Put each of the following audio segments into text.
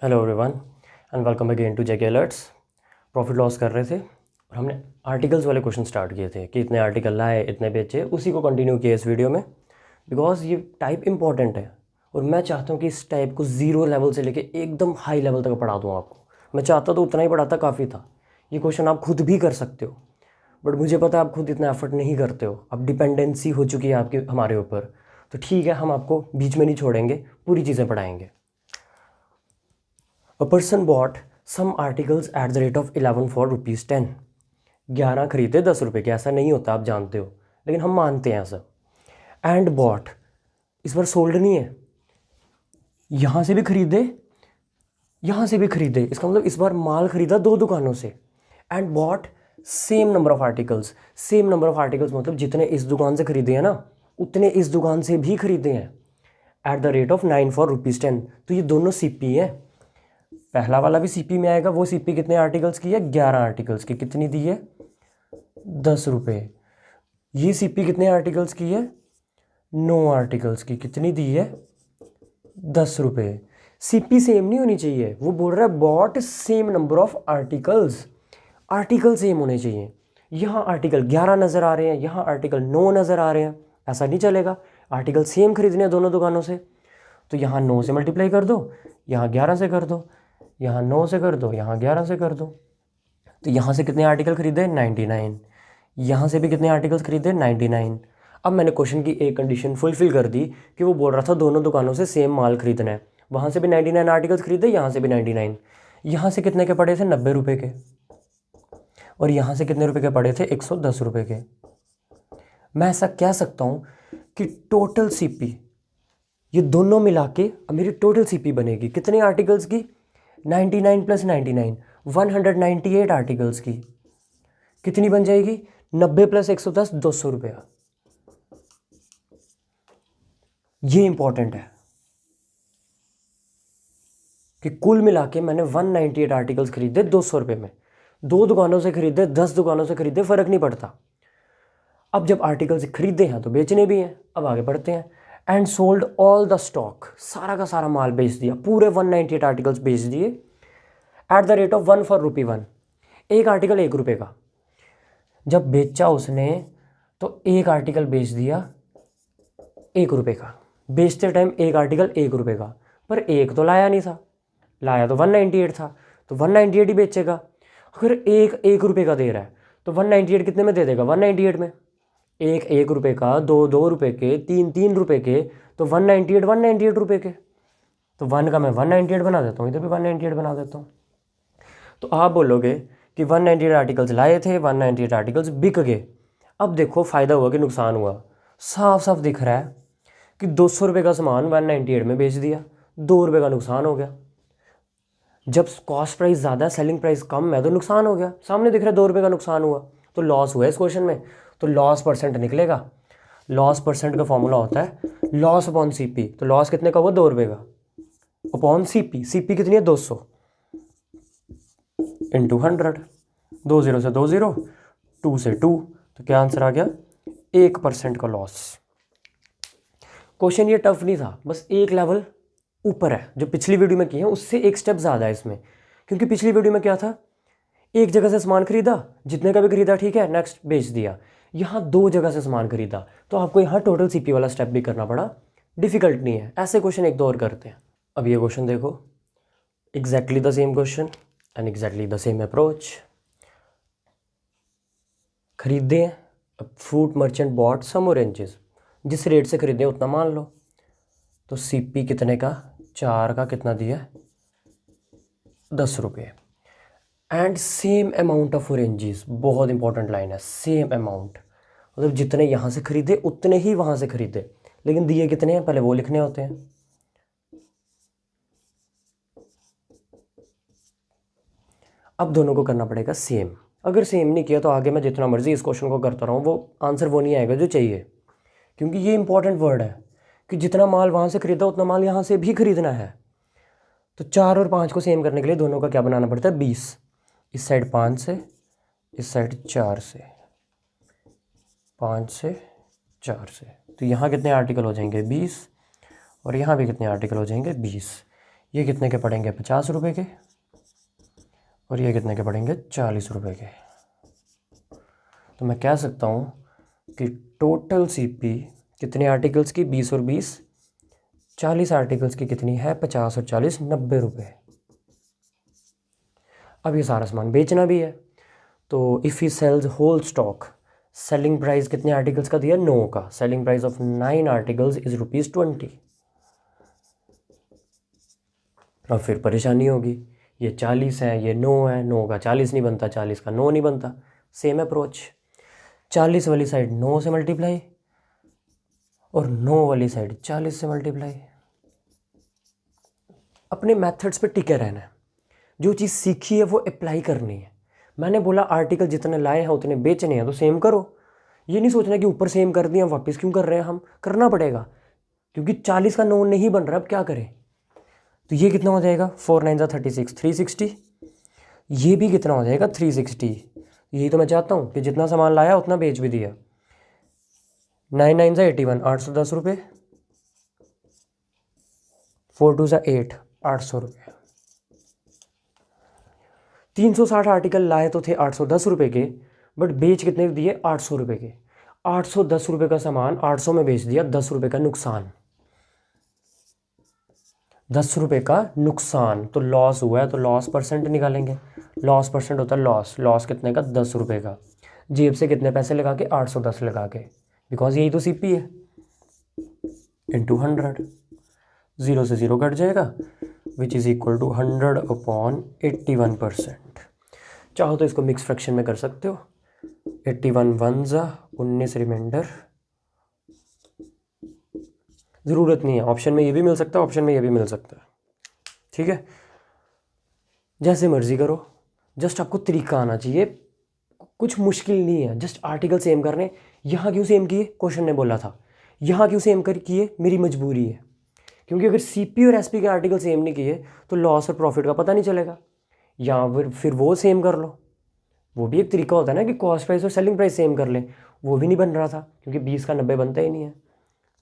Hello everyone and welcome again to JK alerts. Profit loss कर रहे थे और हमने आर्टिकल्स वाले क्वेश्चन स्टार्ट किए थे कि इतने आर्टिकल लाए, इतने बेचे, उसी को कंटिन्यू किया इस वीडियो में बिकॉज ये टाइप इंपॉर्टेंट है और मैं चाहता हूँ कि इस टाइप को ज़ीरो लेवल से लेके एकदम हाई लेवल तक पढ़ा दूँ आपको। मैं चाहता तो उतना ही पढ़ाता, काफ़ी था। ये क्वेश्चन आप खुद भी कर सकते हो, बट मुझे पता है आप खुद इतना एफर्ट नहीं करते हो। अब डिपेंडेंसी हो चुकी है आपकी हमारे ऊपर, तो ठीक है, हम आपको बीच में नहीं छोड़ेंगे, पूरी चीज़ें पढ़ाएंगे। A person bought some articles at the rate of 11 for ₹10। 11 खरीदे 10 रुपये के। ऐसा नहीं होता, आप जानते हो, लेकिन हम मानते हैं ऐसा। एंड बॉट, इस बार सोल्ड नहीं है, यहाँ से भी खरीदे, यहाँ से भी खरीदे, इसका मतलब इस बार माल खरीदा दो दुकानों से। And bought same number of articles. Same number of articles मतलब जितने इस दुकान से खरीदे हैं ना, उतने इस दुकान से भी खरीदे हैं eight the rate of 9 for ₹10। तो ये दोनों सीपी हैं। पहला वाला भी सीपी में आएगा। वो सीपी कितने आर्टिकल्स की है? 11 आर्टिकल्स की। कितनी दी है? 10 रुपये। ये सीपी कितने आर्टिकल्स की है? 9 आर्टिकल्स की। कितनी दी है? 10 रुपये। सीपी सेम नहीं होनी चाहिए, वो बोल रहा है bought same number of articles. Article same होने चाहिए। यहाँ आर्टिकल 11 नज़र आ रहे हैं, यहाँ आर्टिकल 9 नज़र आ रहे हैं, ऐसा नहीं चलेगा। आर्टिकल सेम खरीदने हैं दोनों दुकानों से, तो यहाँ 9 से मल्टीप्लाई कर दो, यहाँ 11 से कर दो, यहाँ 9 से कर दो, यहाँ 11 से कर दो। तो यहाँ से कितने आर्टिकल खरीदे? 99। यहाँ से भी कितने आर्टिकल्स खरीदे? 99। अब मैंने क्वेश्चन की एक कंडीशन फुलफिल कर दी कि वो बोल रहा था दोनों दुकानों से सेम माल खरीदना है। वहाँ से भी 99 आर्टिकल्स खरीदे, यहाँ से भी 99। यहाँ से कितने के पड़े थे? 90 रुपये के। और यहाँ से कितने रुपए के पड़े थे? 110 रुपये के। मैं ऐसा कह सकता हूँ कि टोटल सीपी, ये दोनों मिला के अब मेरी टोटल सीपी बनेगी कितने आर्टिकल्स की? 99 + 99, 198 आर्टिकल्स की। कितनी बन जाएगी? 90 + 110, 200 रुपया। ये इंपॉर्टेंट है कि कुल मिला के मैंने 198 आर्टिकल्स खरीदे 200 रुपये में। 2 दुकानों से खरीदे, 10 दुकानों से खरीदे, फ़र्क नहीं पड़ता। अब जब आर्टिकल्स खरीदे हैं तो बेचने भी हैं। अब आगे बढ़ते हैं। And sold all the stock, सारा का सारा माल बेच दिया, पूरे 198 आर्टिकल्स बेच दिए eight the rate of 1 for ₹1। एक आर्टिकल 1 रुपये का। जब बेचा उसने तो एक आर्टिकल बेच दिया 1 रुपये का। बेचते टाइम एक आर्टिकल 1 रुपये का, पर एक तो लाया नहीं था, लाया तो 198 था, तो 198 ही बेचेगा। अगर एक 1 रुपये का दे रहा है तो 198 कितने में दे देगा? 198 में। एक 1 रुपये का, 2 2 रुपये के, 3 3 रुपये के, तो 198 रुपये के। तो 1 का मैं 198 बना देता हूँ, इधर भी 198 बना देता हूँ। तो आप बोलोगे कि 198 आर्टिकल्स लाए थे, 198 आर्टिकल्स बिक गए। अब देखो फ़ायदा हुआ कि नुकसान हुआ। साफ साफ दिख रहा है कि 200 रुपये का सामान 198 में बेच दिया, 2 रुपये का नुकसान हो गया। जब कॉस्ट प्राइस ज़्यादा, सेलिंग प्राइस कम है, तो नुकसान हो गया। सामने दिख रहा है 2 रुपये का नुकसान हुआ, तो लॉस हुआ इस क्वेश्चन में। तो लॉस परसेंट निकलेगा। लॉस परसेंट का फॉर्मूला होता है लॉस अपॉन सीपी। तो लॉस कितने का हुआ? 2 रुपये का अपॉन सीपी। सीपी कितनी है? 200 इंटू 100। 2 0 से 2 0, 2 से 2, तो क्या आंसर आ गया? 1% का लॉस। क्वेश्चन ये टफ नहीं था, बस एक लेवल ऊपर है। जो पिछली वीडियो में किए हैं उससे एक स्टेप ज़्यादा है इसमें, क्योंकि पिछली वीडियो में क्या था? एक जगह से सामान खरीदा, जितने का भी खरीदा ठीक है, नेक्स्ट बेच दिया। यहाँ 2 जगह से सामान खरीदा, तो आपको यहाँ टोटल सीपी वाला स्टेप भी करना पड़ा। डिफिकल्ट नहीं है। ऐसे क्वेश्चन एक दो और करते हैं। अब ये क्वेश्चन देखो, exactly the same question and exactly the same approach. खरीदे हैं, अब fruit merchant bought some oranges, जिस रेट से खरीदे उतना मान लो। तो सीपी कितने का? 4 का कितना दिया? 10 रुपये। And same amount of oranges, बहुत इंपॉर्टेंट लाइन है, सेम अमाउंट मतलब जितने यहाँ से खरीदे उतने ही वहाँ से खरीदे, लेकिन दिए कितने हैं पहले वो लिखने होते हैं। अब दोनों को करना पड़ेगा सेम। अगर सेम नहीं किया तो आगे मैं जितना मर्जी इस क्वेश्चन को करता रहूँ, वो आंसर वो नहीं आएगा जो चाहिए, क्योंकि ये इंपॉर्टेंट वर्ड है कि जितना माल वहाँ से खरीदा उतना माल यहाँ से भी खरीदना है। तो 4 और 5 को सेम करने के लिए दोनों का क्या बनाना पड़ता है? 20। इस साइड 5 से, इस साइड 4 से, 5 से 4 से। तो यहाँ कितने आर्टिकल हो जाएंगे? 20। और यहाँ भी कितने आर्टिकल हो जाएंगे? 20। ये कितने के पड़ेंगे 50 रुपये के, और ये कितने के पड़ेंगे 40 रुपये के। तो मैं कह सकता हूँ कि टोटल सीपी कितने आर्टिकल्स की, 20 और 20, 40 आर्टिकल्स की कितनी है, 50 और 40, 90 रुपये। अब ये सारा सामान बेचना भी है, तो if he sells whole stock, selling price कितने आर्टिकल्स का दिया, 9 का। Selling price of 9 articles is ₹20। अब फिर परेशानी होगी, ये 40 है, ये 9 है, 9 का 40 नहीं बनता, 40 का 9 नहीं बनता। सेम अप्रोच, 40 वाली साइड 9 से मल्टीप्लाई और 9 वाली साइड 40 से मल्टीप्लाई। अपने मेथड्स पे टिके रहना है, जो चीज़ सीखी है वो अप्लाई करनी है। मैंने बोला आर्टिकल जितने लाए हैं उतने बेचने हैं, तो सेम करो। ये नहीं सोचना कि ऊपर सेम कर दिया वापस क्यों कर रहे हैं, हम करना पड़ेगा क्योंकि 40 का 9 नहीं बन रहा, अब क्या करें। तो ये कितना हो जाएगा, 4 9 36, 360। ये भी कितना हो जाएगा 360। यही तो मैं चाहता हूँ कि जितना सामान लाया उतना बेच भी दिया। 9 9 81, 810 रुपये। 4 2 8, 800 रुपये। 360 आर्टिकल लाए तो थे 810 रुपये के, बट बेच कितने दिए, 800 रुपये के। 810 रुपये का सामान 800 में बेच दिया, 10 रुपये का नुकसान। 10 रुपये का नुकसान, तो लॉस हुआ है, तो लॉस परसेंट निकालेंगे। लॉस परसेंट होता है लॉस, लॉस कितने का, 10 रुपये का। जेब से कितने पैसे लगा के, 810 लगा के, बिकॉज यही तो सीपी है, इंटू 100। 0 से 0 कट जाएगा, विच इज़ इक्वल टू 100/81%। चाहो तो इसको मिक्स फ्रैक्शन में कर सकते हो, 81 1 जा 19 रिमाइंडर। ज़रूरत नहीं है, ऑप्शन में ये भी मिल सकता है, ऑप्शन में ये भी मिल सकता है, ठीक है, जैसे मर्जी करो, जस्ट आपको तरीका आना चाहिए, कुछ मुश्किल नहीं है, जस्ट आर्टिकल सेम करने। यहाँ क्यों सेम किए, क्वेश्चन ने बोला था, यहाँ क्यों सेम कर किए, मेरी मजबूरी है, क्योंकि अगर सीपी और एसपी के आर्टिकल सेम नहीं किए तो लॉस और प्रॉफिट का पता नहीं चलेगा। या फिर वो सेम कर लो, वो भी एक तरीका होता है ना कि कॉस्ट प्राइस और सेलिंग प्राइस सेम कर ले, वो भी नहीं बन रहा था क्योंकि 20 का 90 बनता ही नहीं है,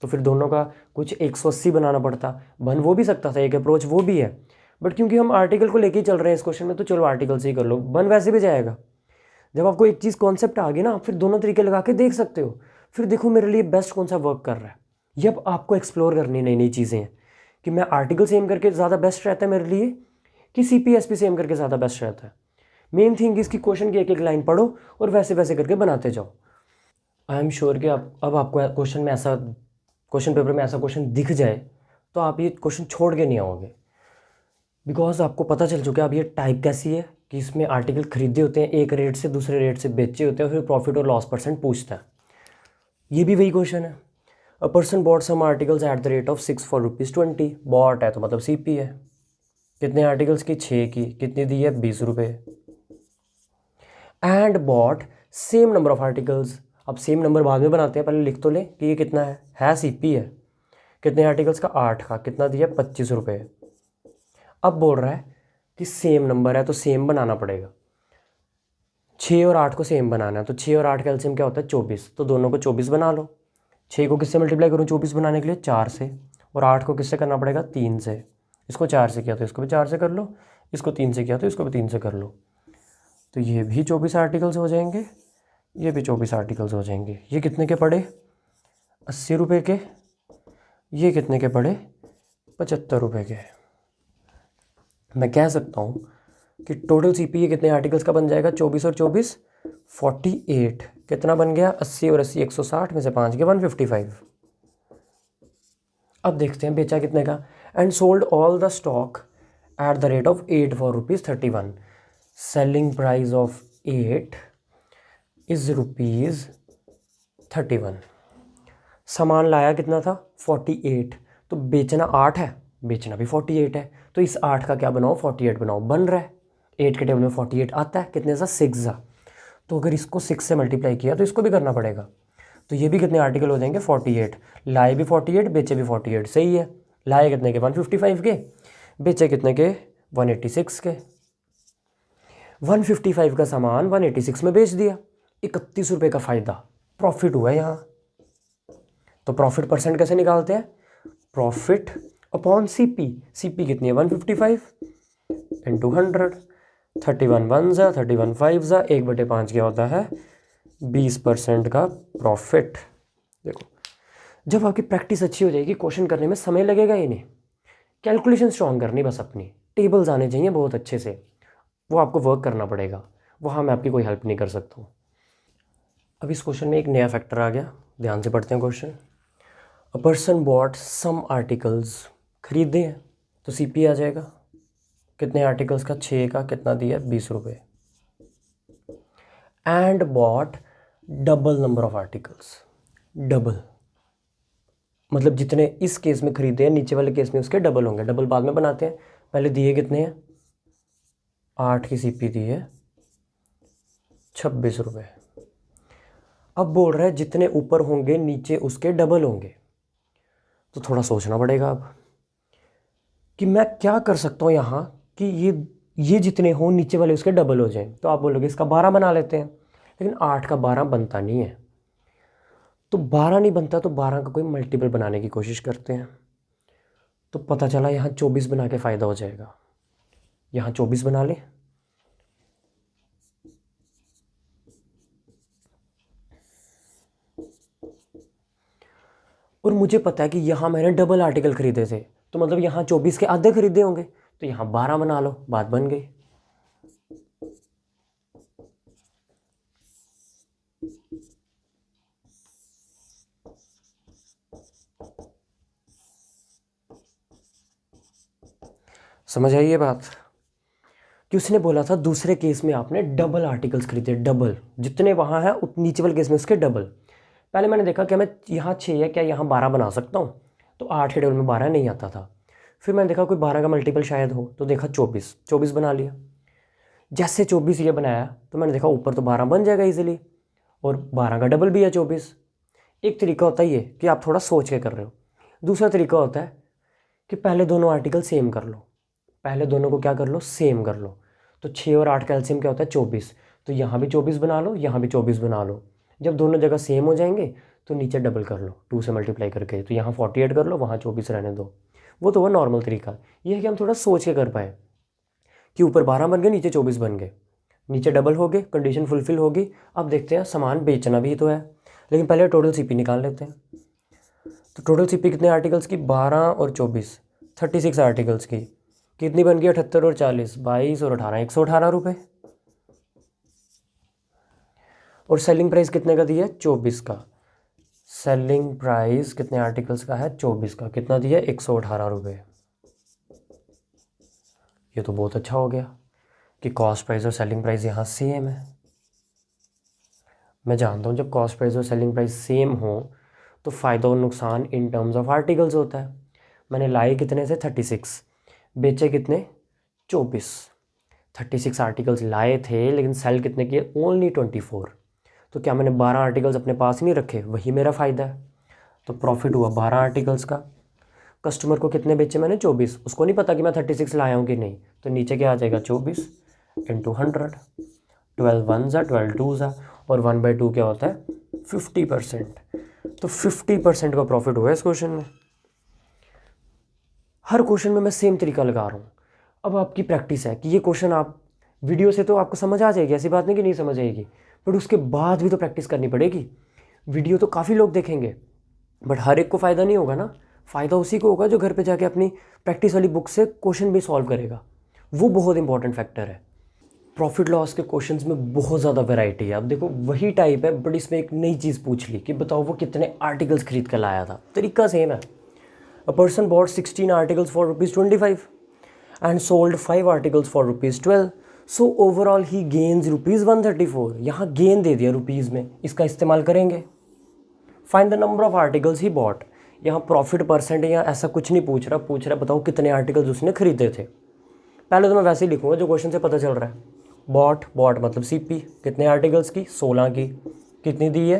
तो फिर दोनों का कुछ 180 बनाना पड़ता, बन वो भी सकता था, एक अप्रोच वो भी है, बट क्योंकि हम आर्टिकल को लेके चल रहे हैं इस क्वेश्चन में, तो चलो आर्टिकल से ही कर लो, बन वैसे भी जाएगा। जब आपको एक चीज़ कॉन्सेप्ट आ गई ना, आप फिर दोनों तरीके लगा के देख सकते हो, फिर देखो मेरे लिए बेस्ट कौन सा वर्क कर रहा है। ये अब आपको एक्सप्लोर करनी नई नई चीज़ें हैं कि मैं आर्टिकल सेम करके ज़्यादा बेस्ट रहता है मेरे लिए कि CPSP सेम करके ज़्यादा बेस्ट रहता है। मेन थिंग इसकी क्वेश्चन की एक एक लाइन पढ़ो और वैसे वैसे करके बनाते जाओ। आई एम श्योर कि अब आपको क्वेश्चन पेपर में ऐसा क्वेश्चन दिख जाए तो आप ये क्वेश्चन छोड़ के नहीं आओगे, बिकॉज आपको पता चल चुका है अब ये टाइप कैसी है कि इसमें आर्टिकल खरीदे होते हैं एक रेट से दूसरे रेट से बेचे होते हैं, फिर प्रॉफिट और लॉस परसेंट पूछता है। ये भी वही क्वेश्चन है, a person bought some articles at the rate of 6 for ₹20। Bought है तो मतलब CP है, कितने आर्टिकल्स की, 6 की, कितनी दी है, 20 रुपये। And bought same number of articles, अब सेम नंबर बाद में बनाते हैं, पहले लिख तो लें कि ये कितना है CP है, कितने आर्टिकल्स का, 8 का, कितना दिया, 25 रुपये। अब बोल रहा है कि सेम नंबर है तो सेम बनाना पड़ेगा, 6 और 8 को सेम बनाना है, तो 6 और 8 का एलसीएम क्या होता है, 24, तो दोनों को 24 बना लो। 6 को किससे मल्टीप्लाई करूँ 24 बनाने के लिए, 4 से, और 8 को किससे करना पड़ेगा, 3 से। इसको 4 से किया तो इसको भी 4 से कर लो, इसको 3 से किया तो इसको भी 3 से कर लो, तो ये भी 24 आर्टिकल्स हो जाएंगे, ये भी 24 आर्टिकल्स हो जाएंगे। ये कितने के पड़े, 80 रुपये के, ये कितने के पड़े, 75 रुपये के। मैं कह सकता हूँ कि टोटल CP कितने आर्टिकल्स का बन जाएगा, 24 और 24 48, कितना बन गया, 80 और 80 160 में से 5 गया 155। अब देखते हैं बेचा कितने का, and sold all the stock at the rate of 8 for ₹31। Selling price of 8 is ₹31। सामान लाया कितना था, 48, तो बेचना 8 है, बेचना भी 48 है, तो इस 8 का क्या बनाओ, 48 बनाओ, बन रहा है, 8 के टेबल में 48 आता है, कितने सा, 6 सा, तो अगर इसको 6 से मल्टीप्लाई किया तो इसको भी करना पड़ेगा, तो ये भी कितने आर्टिकल हो जाएंगे, 48। लाए भी 48, बेचे भी 48, सही है। लाए कितने के, 155 के, बेचे कितने के, 186 के। 155 का सामान 186 में बेच दिया, 31 रुपये का फ़ायदा, प्रॉफिट हुआ है यहाँ। तो प्रॉफिट परसेंट कैसे निकालते हैं, प्रॉफिट अपॉन CP कितनी है 155 इंटू 100, 31 1 ज़ा 31 5 ज़ा 1/5 क्या होता है 20% का प्रॉफिट। देखो जब आपकी प्रैक्टिस अच्छी हो जाएगी क्वेश्चन करने में समय लगेगा ही नहीं, कैलकुलेशन स्ट्रॉन्ग करनी बस, अपनी टेबल्स आने चाहिए बहुत अच्छे से, वो आपको वर्क करना पड़ेगा, वहाँ मैं आपकी कोई हेल्प नहीं कर सकता हूँ। अब इस क्वेश्चन में एक नया फैक्टर आ गया, ध्यान से पढ़ते हैं question. A person bought some articles, खरीदे हैं तो CP आ जाएगा, कितने आर्टिकल्स का 6 का, कितना दिया 20 रुपये। And bought double number of articles, double मतलब जितने इस केस में खरीदे हैं नीचे वाले केस में उसके डबल होंगे, डबल बाद में बनाते हैं, पहले दिए कितने हैं 8 की CP दी है 26 रुपये। अब बोल रहा है जितने ऊपर होंगे नीचे उसके डबल होंगे, तो थोड़ा सोचना पड़ेगा अब कि मैं क्या कर सकता हूँ यहाँ कि ये जितने हों नीचे वाले उसके डबल हो जाएं। तो आप बोलोगे इसका 12 बना लेते हैं, लेकिन 8 का 12 बनता नहीं है, तो 12 नहीं बनता तो 12 का कोई मल्टीपल बनाने की कोशिश करते हैं। तो पता चला यहाँ 24 बना के फ़ायदा हो जाएगा, यहाँ 24 बना लें। और मुझे पता है कि यहाँ मैंने डबल आर्टिकल खरीदे थे, तो मतलब यहाँ 24 के आधे खरीदे होंगे, तो यहाँ 12 बना लो, बात बन गई। समझ आई ये बात कि उसने बोला था दूसरे केस में आपने डबल आर्टिकल्स खरीदे, डबल जितने वहाँ हैं नीचे वाले केस में उसके डबल। पहले मैंने देखा कि मैं यहाँ 6 है क्या यहाँ 12 बना सकता हूँ, तो 8 के डबल में 12 नहीं आता था। फिर मैंने देखा कोई 12 का मल्टीपल शायद हो, तो देखा 24 बना लिया। जैसे 24 ये बनाया तो मैंने देखा ऊपर तो 12 बन जाएगा इजीली, और 12 का डबल भी है 24। एक तरीका होता है ये कि आप थोड़ा सोच के कर रहे हो, दूसरा तरीका होता है कि पहले दोनों आर्टिकल सेम कर लो, पहले दोनों को क्या कर लो सेम कर लो। तो 6 और 8 का एलसीएम क्या होता है 24, तो यहाँ भी 24 बना लो, यहाँ भी 24 बना लो। जब दोनों जगह सेम हो जाएंगे तो नीचे डबल कर लो 2 से मल्टीप्लाई करके, तो यहाँ 48 कर लो, वहाँ 24 रहने दो। वो तो वह नॉर्मल तरीका। ये है कि हम थोड़ा सोच के कर पाए कि ऊपर 12 बन गए नीचे 24 बन गए, नीचे डबल हो गए, कंडीशन फुलफिल होगी। अब देखते हैं सामान बेचना भी तो है, लेकिन पहले टोटल CP निकाल लेते हैं। तो टोटल CP कितने आर्टिकल्स की 12 और 24 36 आर्टिकल्स की कितनी बन गई 78 और 40 22 और 18 118 रुपये। और सेलिंग प्राइस कितने का दिया है 24 का, सेलिंग प्राइस कितने आर्टिकल्स का है 24 का, कितना दिया 118 रुपये। ये तो बहुत अच्छा हो गया कि कॉस्ट प्राइस और सेलिंग प्राइस यहाँ सेम है। मैं जानता हूँ जब कॉस्ट प्राइस और सेलिंग प्राइस सेम हो तो फ़ायदा और नुकसान इन टर्म्स ऑफ आर्टिकल्स होता है। मैंने लाए कितने से 36, बेचे कितने 24। 36 आर्टिकल्स लाए थे लेकिन सेल कितने किए ओनली 24, तो क्या मैंने 12 आर्टिकल्स अपने पास ही नहीं रखे, वही मेरा फ़ायदा है। तो प्रॉफिट हुआ 12 आर्टिकल्स का। कस्टमर को कितने बेचे मैंने 24, उसको नहीं पता कि मैं 36 लाया हूँ कि नहीं, तो नीचे क्या आ जाएगा 24 इंटू 100, 12 1 ज़ा 12 2 ज़ा, और 1/2 क्या होता है 50%। तो 50% का प्रॉफिट हुआ इस क्वेश्चन में। हर क्वेश्चन में मैं सेम तरीका लगा रहा हूँ। अब आपकी प्रैक्टिस है कि ये क्वेश्चन आप वीडियो से तो आपको समझ आ जाएगी, ऐसी बात नहीं कि नहीं समझ आएगी, बट उसके बाद भी तो प्रैक्टिस करनी पड़ेगी। वीडियो तो काफ़ी लोग देखेंगे बट हर एक को फ़ायदा नहीं होगा ना, फ़ायदा उसी को होगा जो घर पे जाके अपनी प्रैक्टिस वाली बुक से क्वेश्चन भी सॉल्व करेगा। वो बहुत इंपॉर्टेंट फैक्टर है। प्रॉफिट लॉस के क्वेश्चंस में बहुत ज़्यादा वैरायटी है। अब देखो वही टाइप है बट इसमें एक नई चीज़ पूछ ली कि बताओ वो कितने आर्टिकल्स खरीद कर लाया था, तरीका सेम है। A person bought 16 articles for ₹25 and sold 5 articles for ₹12, so overall he gains ₹134। यहाँ गेन दे दिया रुपीज़ में, इसका इस्तेमाल करेंगे। Find the number of articles he bought. यहाँ प्रॉफिट परसेंट या ऐसा कुछ नहीं पूछ रहा बताओ कितने आर्टिकल्स उसने खरीदे थे। पहले तो मैं वैसे ही लिखूंगा जो क्वेश्चन से पता चल रहा है। बॉट मतलब CP कितने आर्टिकल्स की 16 की, कितनी दी है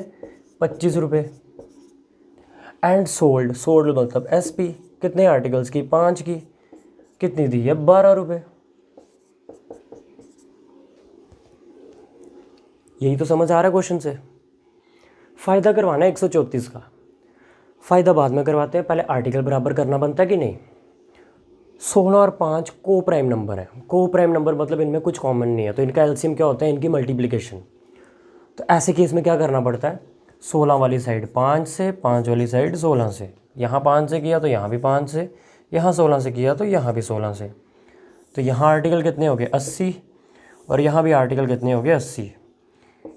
25 रुपये। एंड सोल्ड मतलब SP कितने आर्टिकल्स की 5 की, कितनी दी है 12 रुपये। यही तो समझ आ रहा है क्वेश्चन से। फ़ायदा करवाना है 134 का, फ़ायदा बाद में करवाते हैं, पहले आर्टिकल बराबर करना बनता है कि नहीं। 16 और 5 को प्राइम नंबर है। को प्राइम नंबर मतलब इनमें कुछ कॉमन नहीं है, तो इनका एलसीएम क्या होता है, इनकी मल्टीप्लिकेशन। तो ऐसे केस में क्या करना पड़ता है, 16 वाली साइड 5 से, 5 वाली साइड 16 से। यहाँ 5 से किया तो यहाँ भी 5 से, यहाँ 16 से किया तो यहाँ भी 16 से। तो यहाँ आर्टिकल कितने हो गए 80, और यहाँ भी आर्टिकल कितने हो गए 80।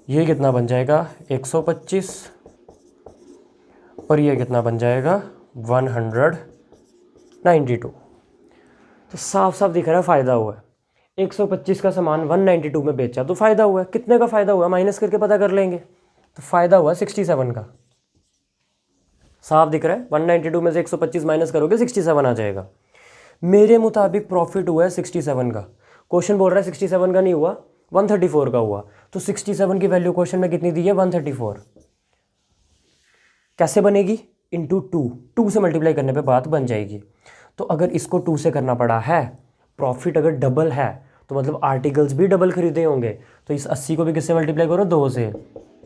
ये कितना बन जाएगा 125, और ये कितना बन जाएगा 192। तो साफ साफ दिख रहा है फ़ायदा हुआ है। 125 का सामान 192 में बेचा तो फ़ायदा हुआ है। कितने का फ़ायदा हुआ माइनस करके पता कर लेंगे। तो फ़ायदा हुआ 67 का। साफ दिख रहा है, 192 में से 125 माइनस करोगे 67 आ जाएगा। मेरे मुताबिक प्रॉफिट हुआ है 67 का। क्वेश्चन बोल रहा है 67 का नहीं हुआ, 134 का हुआ। तो 67 की वैल्यू क्वेश्चन में कितनी दी है 134। कैसे बनेगी, इंटू 2 से मल्टीप्लाई करने पे बात बन जाएगी। तो अगर इसको 2 से करना पड़ा है, प्रॉफिट अगर डबल है तो मतलब आर्टिकल्स भी डबल खरीदे होंगे। तो इस 80 को भी किससे मल्टीप्लाई करो 2 से,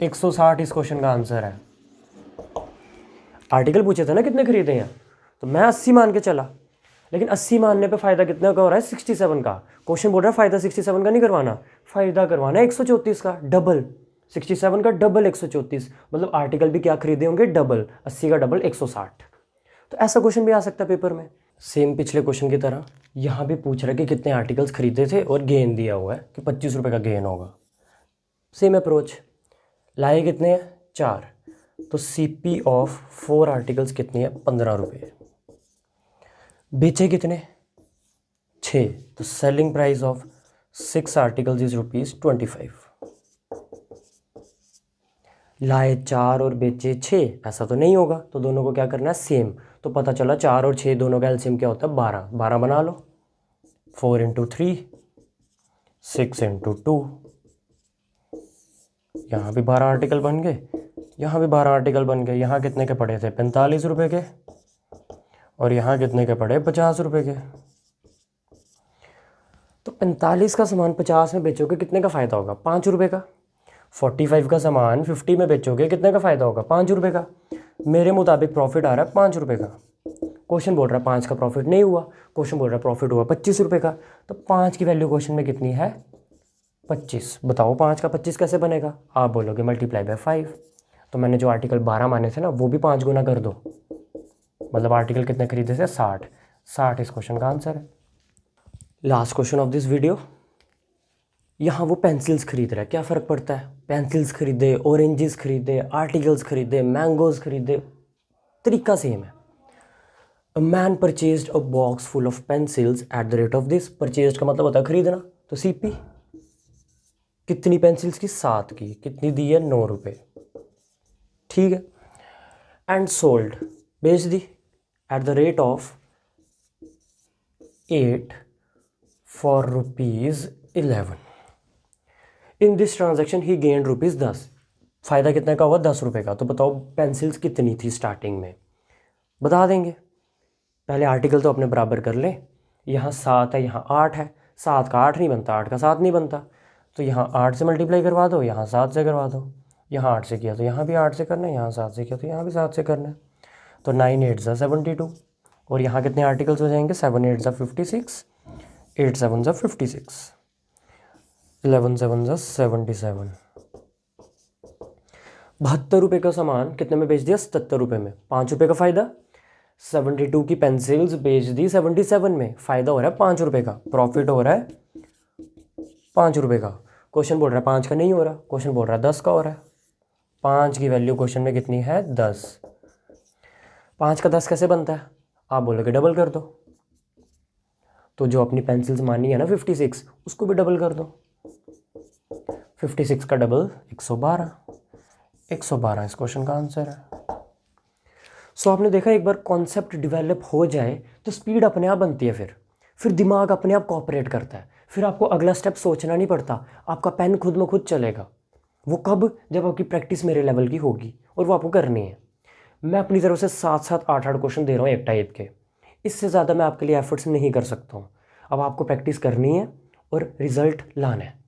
160 इस क्वेश्चन का आंसर है। आर्टिकल पूछे थे ना कितने खरीदे हैं, तो मैं 80 मान के चला, लेकिन 80 मानने पे फ़ायदा कितने का हो रहा है 67 का। क्वेश्चन बोल रहा है फ़ायदा 67 का नहीं करवाना, फ़ायदा करवाना है 134 का, डबल 67 का डबल 134। मतलब आर्टिकल भी क्या खरीदे होंगे डबल, 80 का डबल 160। तो ऐसा क्वेश्चन भी आ सकता है पेपर में। सेम पिछले क्वेश्चन की तरह यहाँ भी पूछ रहा है कि कितने आर्टिकल्स खरीदे थे और गेन दिया हुआ है कि 25 रुपये का गेन होगा। सेम अप्रोच, लाए कितने हैं 4, तो CP ऑफ 4 आर्टिकल्स कितनी है 15 रुपये। बेचे कितने 6, तो selling price of 6 articles is ₹25। लाए 4 और बेचे 6, ऐसा तो नहीं होगा, तो दोनों को क्या करना है सेम। तो पता चला 4 और 6 दोनों का एलसीएम क्या होता है 12। 12 बना लो, 4 × 3, 6 × 2। यहाँ भी 12 आर्टिकल बन गए, यहाँ भी 12 आर्टिकल बन गए। यहाँ कितने के पड़े थे 45 रुपये के, और यहाँ कितने के पड़े 50 रुपये के। तो 45 का सामान 50 में बेचोगे कितने का फ़ायदा होगा 5 रुपये का। 45 का सामान 50 में बेचोगे कितने का फ़ायदा होगा 5 रुपये का। मेरे मुताबिक प्रॉफिट आ रहा है 5 रुपये का। क्वेश्चन बोल रहा है 5 का प्रॉफिट नहीं हुआ, क्वेश्चन बोल रहा है प्रॉफिट हुआ 25 रुपये का। तो 5 की वैल्यू क्वेश्चन में कितनी है 25। बताओ 5 का 25 कैसे बनेगा, आप बोलोगे मल्टीप्लाई बाय 5। तो मैंने जो आर्टिकल 12 माने थे ना वो भी 5 गुना कर दो, मतलब आर्टिकल कितने खरीदे थे 60 इस क्वेश्चन का आंसर है। Last question of this video, यहाँ वो पेंसिल्स खरीद रहा है, क्या फ़र्क पड़ता है, पेंसिल्स खरीदे, ऑरेंजेस खरीदे, आर्टिकल्स खरीदे, मैंगोज खरीदे, तरीका सेम है। A man purchased a box full of pencils eight the rate of this. Purchased का मतलब होता है खरीदना, तो CP कितनी पेंसिल्स की 7 की, कितनी दी है 9 रुपये, ठीक है। एंड सोल्ड बेच दी at the rate of 8 for ₹11। In this transaction he gained ₹10। फ़ायदा कितने का हुआ 10 रुपये का। तो बताओ पेंसिल्स कितनी थी स्टार्टिंग में, बता देंगे। पहले आर्टिकल तो अपने बराबर कर लें। यहाँ 7 है, यहाँ 8 है, 7 का 8 नहीं बनता, 8 का 7 नहीं बनता, तो यहाँ 8 से मल्टीप्लाई करवा दो, यहाँ 7 से करवा दो। यहाँ 8 से किया तो यहाँ भी 8 से करना है, यहाँ 7 से किया तो यहाँ भी 7 से करना है। तो 9 8 ज़ा 72, और यहाँ कितने आर्टिकल्स हो जाएंगे 7 8 ज़ा 56, 8 7 ज़ा 56, 11 7 ज़ा 77। 72 रुपये का सामान कितने में बेच दिया 77 रुपये में, 5 रुपये का फ़ायदा। 72 की पेंसिल्स बेच दी 77 में, फ़ायदा हो रहा है 5 रुपये का, प्रॉफिट हो रहा है 5 रुपये का। क्वेश्चन बोल रहा है 5 का नहीं हो रहा, क्वेश्चन बोल रहा है 10 का हो रहा है। 5 की वैल्यू क्वेश्चन में कितनी है 10। 5 का 10 कैसे बनता है, आप बोलोगे डबल कर दो। तो जो अपनी पेंसिल्स मानी है ना 56, उसको भी डबल कर दो। 56 का डबल 112, 112 इस क्वेश्चन का आंसर है। सो आपने देखा एक बार कॉन्सेप्ट डेवलप हो जाए तो स्पीड अपने आप बनती है, फिर दिमाग अपने आप कोऑपरेट करता है, फिर आपको अगला स्टेप सोचना नहीं पड़ता, आपका पेन खुद में खुद चलेगा। वो कब, जब आपकी प्रैक्टिस मेरे लेवल की होगी और वो आपको करनी है। मैं अपनी तरफ से 7 8 क्वेश्चन दे रहा हूँ एक टाइप के, इससे ज़्यादा मैं आपके लिए एफर्ट्स नहीं कर सकता हूँ। अब आपको प्रैक्टिस करनी है और रिज़ल्ट लाना है।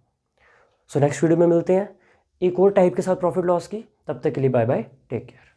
सो नेक्स्ट वीडियो में मिलते हैं एक और टाइप के साथ प्रॉफिट लॉस की। तब तक के लिए बाय बाय, टेक केयर।